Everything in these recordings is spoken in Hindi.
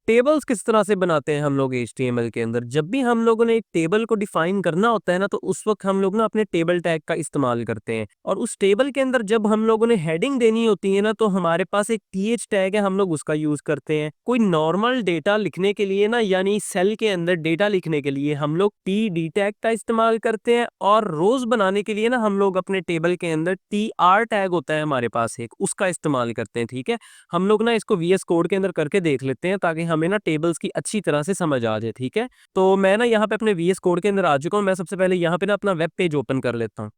टेबल्स किस तरह से बनाते हैं हम लोग HTML के अंदर? जब भी हम लोगों ने एक टेबल को डिफाइन करना होता है ना, तो उस वक्त हम लोग ना अपने टेबल टैग का इस्तेमाल करते हैं। और उस टेबल के अंदर जब हम लोगों ने हेडिंग देनी होती है ना, तो हमारे पास एक th टैग है, हम लोग उसका यूज करते हैं। कोई नॉर्मल डेटा लिखने के लिए ना, यानी सेल के अंदर डेटा लिखने के लिए हम लोग td टैग का इस्तेमाल करते हैं। और रोज बनाने के लिए ना हम लोग अपने टेबल के अंदर tr टैग होता है हमारे पास एक, उसका इस्तेमाल करते हैं। ठीक है, हम लोग ना इसको VS कोड के अंदर करके देख लेते हैं ताकि हमें ना टेबल्स की अच्छी तरह से समझ आ जाए। ठीक है, तो मैं ना यहाँ पे अपने VS कोड के अंदर आ चुका हूँ। मैं सबसे पहले यहाँ पे ना अपना वेब पेज ओपन कर लेता हूँ।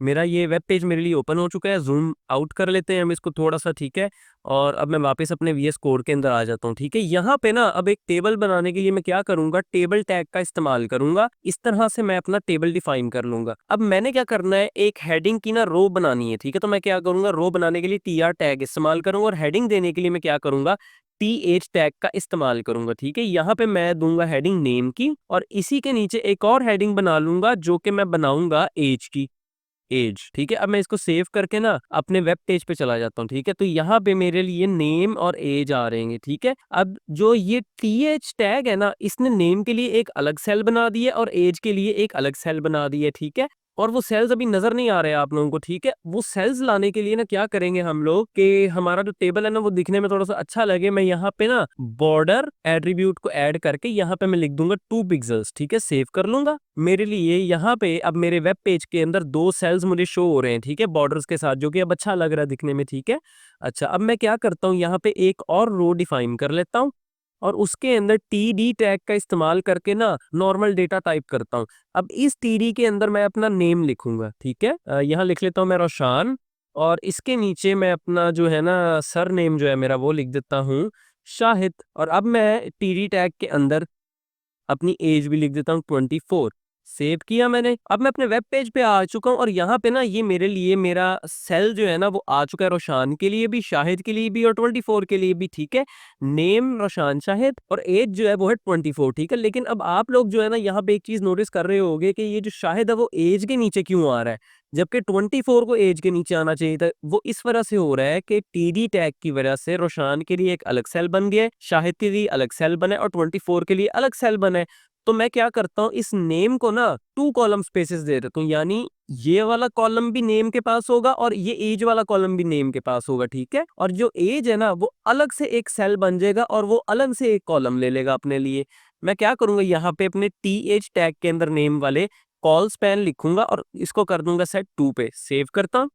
मेरा ये वेब पेज मेरे लिए ओपन हो चुका है। ज़ूम आउट कर लेते हैं हम इसको थोड़ा-सा, ठीक है? और अब मैं वापस अपने VS कोड के अंदर आ जाता हूँ, ठीक है? यहाँ पे ना अब एक टेबल बनाने के लिए मैं क्या करूँगा, टेबल टैग का इस्तेमाल करूँगा। इस तरह से मैं अपना टेबल डिफाइन कर लूँगा। अब मैंने क्या करना है, एक हेडिंग की ना रो बनानी है, ठीक है? तो मैं क्या करूँगा, रो बनाने के लिए tr टैग इस्तेमाल करूँगा और हेडिंग देने के लिए मैं क्या करूँगा, th टैग का इस्तेमाल करूँगा, ठीक है? यहाँ पे मैं दूँगा हेडिंग नेम की और इसी के नीचे एक और हेडिंग बना लूँगा जो कि मैं बनाऊँगा ऐज की। एज, ठीक है। अब मैं इसको सेव करके ना अपने वेब पेज पे चला जाता हूँ, ठीक है। तो यहाँ पे मेरे लिए नेम और एज आ रहे हैं, ठीक है। अब जो ये टीएच टैग है ना, इसने नेम के लिए एक अलग सेल बना दी है और एज के लिए एक अलग सेल बना दी है, ठीक है। और वो सेल्स अभी नजर नहीं आ रहे हैं आप लोगों को, ठीक है। वो सेल्स लाने के लिए ना क्या करेंगे हम लोग कि हमारा जो टेबल है ना वो दिखने में थोड़ा सा अच्छा लगे, मैं यहाँ पे ना बॉर्डर एट्रीब्यूट को ऐड करके यहाँ पे मैं लिख दूंगा 2 पिक्सल्स, ठीक है। सेव कर लूंगा। मेरे लिए यहाँ पे अब मेरे वेब पेज के अंदर 2 सेल्स मुझे शो हो रहे हैं, ठीक है, बॉर्डर्स के साथ, जो कि अब अच्छा लग रहा है दिखने में, ठीक है। अच्छा, अब मैं क्या करता हूँ, यहाँ पे एक और रो डिफाइन कर लेता हूँ और उसके अंदर टीडी टैग का इस्तेमाल करके ना नॉर्मल डेटा टाइप करता हूँ। अब इस टीडी के अंदर मैं अपना नेम लिखूंगा, ठीक है। यहाँ लिख लेता हूँ मैं रोशान और इसके नीचे मैं अपना जो है ना सर नेम जो है मेरा वो लिख देता हूँ शाहिद। और अब मैं टीडी टैग के अंदर अपनी एज भी लिख देता हूँ 24। सेव किया मैंने। अब मैं अपने वेब पेज पे आ चुका हूँ और यहाँ पे ना ये मेरे लिए मेरा सेल जो है ना वो आ चुका है, रोशान के लिए भी, शाहिद के लिए भी और 24 के लिए भी, ठीक है। नेम रोशान शाहिद और एज जो है वो है 24, ठीक है। लेकिन अब आप लोग जो है ना यहाँ पे एक चीज नोटिस कर रहे होगे कि ये जो शाहिद है वो एज के नीचे क्यों आ रहा है, जबकि 24 को एज के नीचे आना चाहिए था। वो इस वजह से हो रहा है कि टीडी टैग की वजह से रोशान के लिए एक अलग सेल बन गया है, शाहिद के लिए अलग सेल बना है और 24 के लिए अलग सेल बना है। तो मैं क्या करता हूँ, इस नेम को ना 2 कॉलम स्पेसेस दे देता हूँ, यानी ये वाला कॉलम भी नेम के पास होगा और ये एज वाला कॉलम भी नेम के पास होगा, ठीक है। और जो एज है ना वो अलग से एक सेल बन जाएगा और वो अलग से एक कॉलम ले लेगा अपने लिए। मैं क्या करूंगा, यहाँ पे अपने टीएच टैग के अंदर नेम वाले कॉल स्पैन लिखूंगा और इसको कर दूंगा सेट 2 पे। सेव करता हूँ।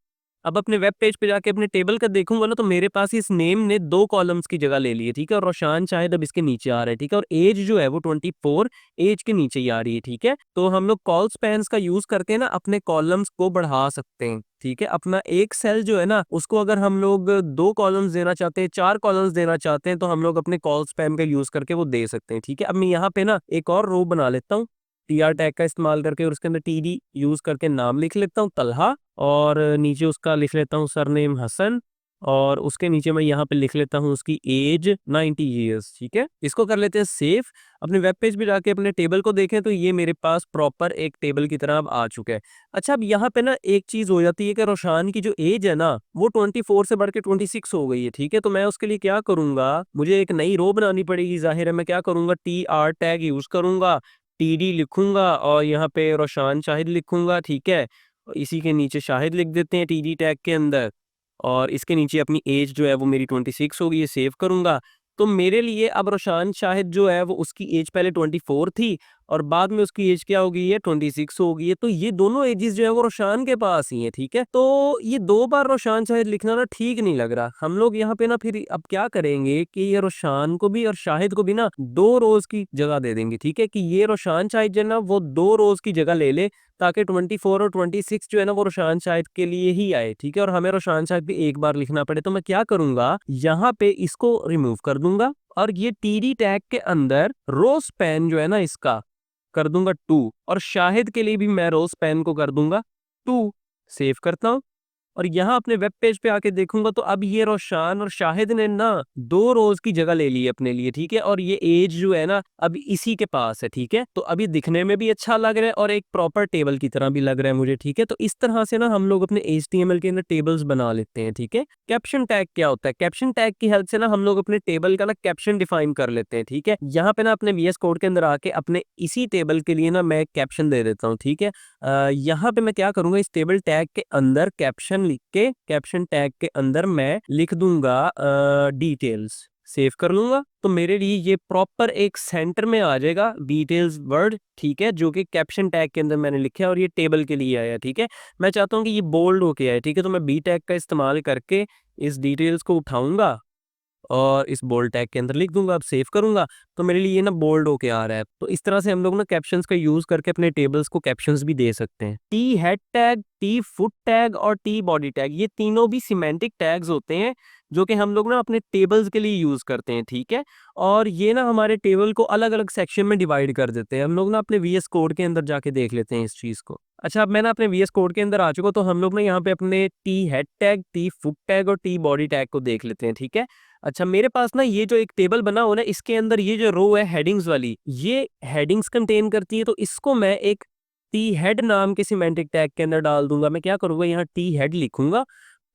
अब अपने वेब पेज पे जाके अपने टेबल का देखूंगा ना, तो मेरे पास इस नेम ने 2 कॉलम्स की जगह ले ली है, ठीक है। और रोशान शायद अब इसके नीचे आ रहा है, ठीक है। और एज जो है वो 24 एज के नीचे ही आ रही है, ठीक है। तो हम लोग कॉल स्पैन्स का यूज करके ना अपने कॉलम्स को बढ़ा सकते हैं, ठीक है। अपना एक सेल जो है ना उसको अगर हम लोग 2 कॉलम्स देना चाहते हैं, 4 कॉलम्स देना चाहते हैं, तो हम लोग अपने कॉल स्पैम का यूज करके वो दे सकते हैं, ठीक है। अब मैं यहाँ पे ना एक और रो बना लेता हूँ टीआर टैग का इस्तेमाल करके और उसके अंदर टीडी यूज करके नाम लिख लेता हूँ तलहा और नीचे उसका लिख लेता हूँ सरनेम हसन और उसके नीचे मैं यहाँ पे लिख लेता हूँ उसकी एज 90 ईयर्स, ठीक है। इसको कर लेते हैं सेव। अपने वेब पेज पे जाके अपने टेबल को देखें तो ये मेरे पास प्रॉपर एक टेबल की तरह अब आ चुका है। अच्छा, अब यहाँ पे ना एक चीज हो जाती है कि रोशान की जो एज है ना वो 24 से बढ़ के 26 हो गई है, ठीक है। तो मैं उसके लिए क्या करूंगा, मुझे एक नई रो बनानी पड़ेगी, जाहिर है। मैं क्या करूंगा, TR टैग यूज करूंगा, TD लिखूंगा और यहाँ पे रोशान शाहिद लिखूंगा, ठीक है। इसी के नीचे शाहिद लिख देते हैं TD टैग के अंदर और इसके नीचे अपनी एज जो है वो मेरी 26 होगी, ये सेव करूंगा। तो मेरे लिए अब रोशान शाहिद जो है वो उसकी एज पहले 24 थी और बाद में उसकी एज क्या हो गई है, 26 हो गई है। तो ये दोनों एजेस जो है वो रोशान के पास ही है, ठीक है। तो ये 2 बार रोशान शाहिद लिखना ना ठीक नहीं लग रहा। हम लोग यहाँ पे ना फिर अब क्या करेंगे कि ये रोशान को भी और शाहिद को भी ना 2 रोज की जगह दे देंगे, ठीक है। कि ये रोशान शाहिद जो है ना वो 2 रोज की जगह ले ले ताकि 24 और 26 जो है ना वो रोशान शाहिद के लिए ही आए, ठीक है। और हमें रोशान शाहिद भी एक बार लिखना पड़े। तो मैं क्या करूंगा, यहाँ पे इसको रिमूव कर दूंगा और ये टीडी टैग के अंदर रो स्पैन जो है ना इसका कर दूंगा 2 और शाहिद के लिए भी मैं रो स्पैन को कर दूंगा 2। सेव करता हूँ। और यहाँ अपने वेब पेज पे आके देखूंगा तो अब ये रोशान और शाहिद ने ना 2 रोज की जगह ले ली है अपने लिए, ठीक है। और ये एज जो है ना अब इसी के पास है, ठीक है। तो अभी दिखने में भी अच्छा लग रहा है और एक प्रॉपर टेबल की तरह भी लग रहा है मुझे, ठीक है। तो इस तरह से ना हम लोग अपने HTML के अंदर टेबल्स बना लेते हैं, ठीक है। कैप्शन टैग क्या होता है? कैप्शन टैग की हेल्प से ना हम लोग अपने टेबल का ना कैप्शन डिफाइन कर लेते हैं, ठीक है। यहाँ पे ना अपने VS कोड के अंदर आके अपने इसी टेबल के लिए ना मैं कैप्शन दे देता हूँ, ठीक है। यहाँ पे मैं क्या करूंगा, इस टेबल टैग के अंदर कैप्शन लिख के कैप्शन टैग के अंदर मैं लिख दूंगा डिटेल्स। सेव कर लूंगा तो मेरे लिए ये प्रॉपर एक सेंटर में आ जाएगा डिटेल्स वर्ड, ठीक है, जो कि कैप्शन टैग के अंदर मैंने लिखा है और ये टेबल के लिए आया, ठीक है। मैं चाहता हूँ कि ये बोल्ड होके आए, ठीक है। तो मैं बी टैग का इस्तेमाल करके इस डिटेल्स को उठाऊंगा और इस बोल्ड टैग के अंदर लिख दूंगा। अब सेव करूंगा तो मेरे लिए ये ना बोल्ड होके आ रहा है। तो इस तरह से हम लोग ना कैप्शंस का यूज करके अपने टेबल्स को कैप्शंस भी दे सकते हैं। T head tag, T foot tag और टी बॉडी टैग, ये तीनों भी सिमेंटिक टैग्स होते हैं जो कि हम लोग ना अपने टेबल्स के लिए यूज करते हैं, ठीक है। और ये ना हमारे टेबल को अलग अलग सेक्शन में डिवाइड कर देते हैं। हम लोग ना अपने VS कोड के अंदर जाके देख लेते हैं इस चीज को। अच्छा, अब मैं ना अपने VS कोड के अंदर आ चुका, तो हम लोग ना यहाँ पे अपने T head tag, T foot tag और टी बॉडी टैग को देख लेते हैं, ठीक है। अच्छा, मेरे पास ना ये जो एक टेबल बना हुआ है, इसके अंदर ये जो रो है हेडिंग्स वाली, ये हेडिंग्स कंटेन करती है। तो इसको मैं एक टी हेड नाम के सिमेंटिक टैग के अंदर डाल दूंगा। मैं क्या करूंगा, यहाँ टी हेड लिखूंगा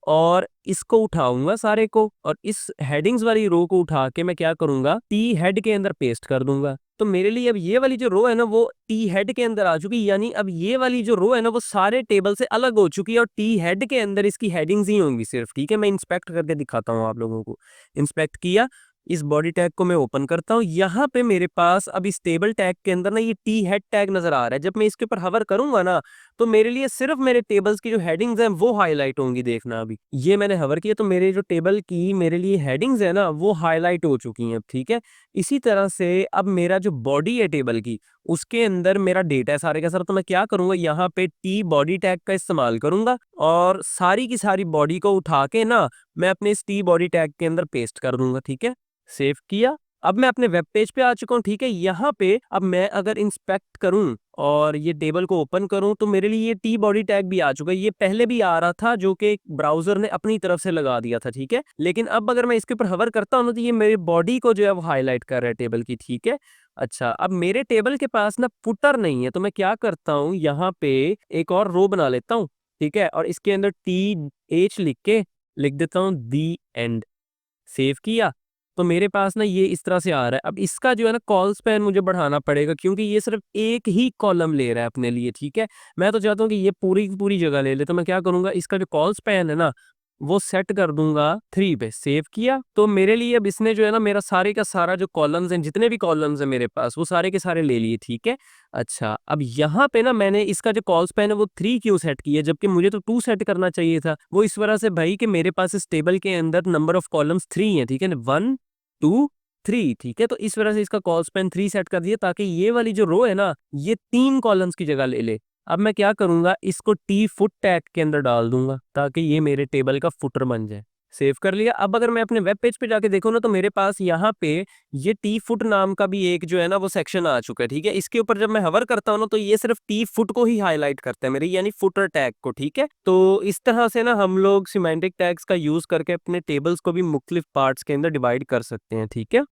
और इसको उठाऊंगा सारे को, और इस हेडिंग्स वाली रो को उठा के मैं क्या करूंगा, टी हेड के अंदर पेस्ट कर दूंगा। तो मेरे लिए अब ये वाली जो रो है ना वो टी हेड के अंदर आ चुकी, यानी अब ये वाली जो रो है ना वो सारे टेबल से अलग हो चुकी है और टी हेड के अंदर इसकी हेडिंग्स ही होंगी सिर्फ, ठीक है। मैं इंस्पेक्ट करके दिखाता हूँ आप लोगों को। इंस्पेक्ट किया, इस बॉडी टैग को मैं ओपन करता हूँ। यहाँ पे मेरे पास अब इस टेबल टैग के अंदर ना ये टी हेड टैग नजर आ रहा है। जब मैं इसके ऊपर हवर करूंगा ना तो मेरे लिए सिर्फ मेरे टेबल्स की जो हेडिंग्स हैं वो हाईलाइट होंगी। देखना, अभी ये मैंने हवर किया तो मेरे जो टेबल की मेरे लिए हेडिंग्स है ना वो हाईलाइट हो चुकी हैं, ठीक है। इसी तरह से अब मेरा जो बॉडी है टेबल की, उसके अंदर मेरा डेटा है सारे का सारा। तो मैं क्या करूंगा, यहाँ पे टी बॉडी टैग का इस्तेमाल करूंगा और सारी की सारी बॉडी को उठा के ना मैं अपने इस टी बॉडी टैग के अंदर पेस्ट कर दूंगा, ठीक है। सेव किया, अब मैं अपने वेब पेज पे आ चुका हूँ, ठीक है। यहाँ पे अब मैं अगर इंस्पेक्ट करूं और ये टेबल को ओपन करूं तो मेरे लिए ये टी बॉडी टैग भी आ चुका है। ये पहले भी आ रहा था जो कि ब्राउजर ने अपनी तरफ से लगा दिया था, ठीक है। लेकिन अब अगर मैं इसके ऊपर हवर करता हूं तो ये मेरी बॉडी को जो है वो हाईलाइट कर रहा है टेबल की, ठीक है। अच्छा, अब मेरे टेबल के पास ना फुटर नहीं है, तो मैं क्या करता हूँ, यहाँ पे एक और रो बना लेता हूँ, ठीक है। और इसके अंदर TH लिख के लिख देता हूँ दी एंड। सेव किया तो मेरे पास ना ये इस तरह से आ रहा है। अब इसका जो है ना कॉल स्पैन मुझे बढ़ाना पड़ेगा क्योंकि ये सिर्फ एक ही कॉलम ले रहा है अपने लिए, ठीक है। मैं तो चाहता हूँ कि ये पूरी की पूरी जगह ले ले। तो मैं क्या करूंगा, इसका जो कॉल स्पैन है ना वो सेट कर दूंगा 3 पे। सेव किया तो मेरे लिए अब इसने जो है ना मेरा सारे का सारा जो कॉलम्स हैं, जितने भी कॉलम्स हैं मेरे पास, वो सारे के सारे ले लिए, ठीक है। अच्छा, अब यहाँ पे ना मैंने इसका जो कॉल स्पैन है वो 3 क्यों सेट किया, जबकि मुझे तो 2 सेट करना चाहिए था। वो इस वजह से भाई कि मेरे पास इस टेबल के अंदर नंबर ऑफ कॉलम्स 3 है, ठीक है, 1 2 3, ठीक है। तो इस वजह से इसका कॉल स्पैन 3 सेट कर दिया ताकि ये वाली जो रो है ना ये 3 कॉलम्स की जगह ले ले। अब मैं क्या करूंगा, इसको टी फुट टैग के अंदर डाल दूंगा ताकि ये मेरे टेबल का फुटर बन जाए। सेव कर लिया। अब अगर मैं अपने वेब पेज पे जाके देखूँ ना तो मेरे पास यहाँ पे ये टी फुट नाम का भी एक जो है ना वो सेक्शन आ चुका है, ठीक है। इसके ऊपर जब मैं हवर करता हूँ ना तो ये सिर्फ टी फुट को ही हाईलाइट करता है मेरे, यानी फुटर टैग को, ठीक है। तो इस तरह से ना हम लोग सिमेंटिक टैग्स का यूज करके अपने टेबल्स को भी मुख्तलिफ पार्ट्स के अंदर डिवाइड कर सकते हैं, ठीक है।